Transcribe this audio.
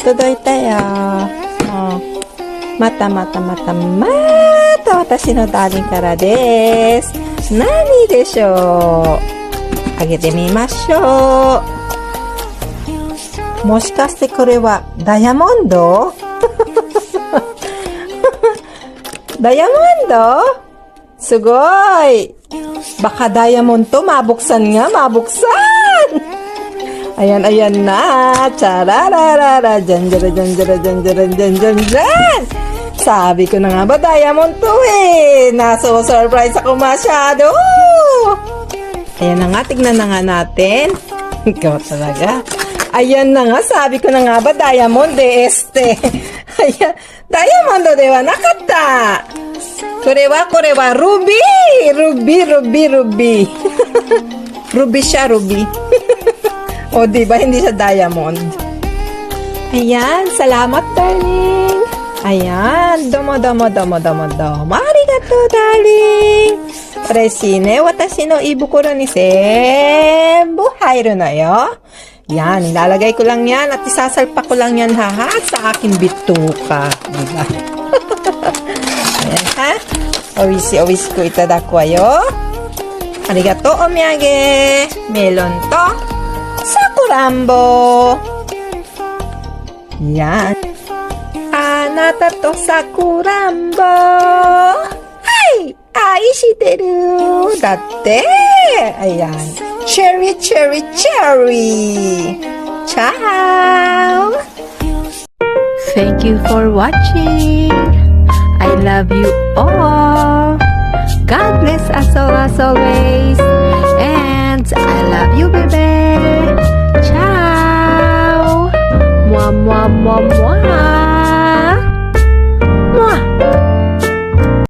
届いたよ。またまたまたまた私のダーリンからです。何でしょう。開けてみましょう。もしかしてこれはダイヤモンドダイヤモンドすごい。Baka diamond to, mabuksan nga, mabuksan! Ayan, ayan na. Charararara. Dyan, dyan, dyan, dyan, dyan, dyan, dyan, dyan, dyan. Sabi ko na nga ba, diamond to eh. Naso-surprise ako masyado. Ayan na nga, tignan na nga natin. Ikaw talaga. Ayan na nga, sabi ko na nga ba, diamond de este. Ayan, diamond de wa nakata. Kore wa ruby. Ruby. Ruby siya, ruby. O, diba? Hindi siya diamond. Ayan, salamat, darling. Ayan, domo. Arigato, darling. Ureshii ne. Watashi no ibukuro ni senbu hairu na yo. Yan, ilalagay ko lang yan at isasalpak ko lang yan ha sa aking bituka. Diba? Ayan ha. Oishi ko itadaku wa yo. Arigato, omiyage. Melon to sakurambo. Yan. Anata to sakurambo. Hai! Aishiteru. Datte. Ayan. Cherry. Ciao. Thank you for watching. I love you all. God bless us all as always. And I love you, baby. Ciao. Mwah.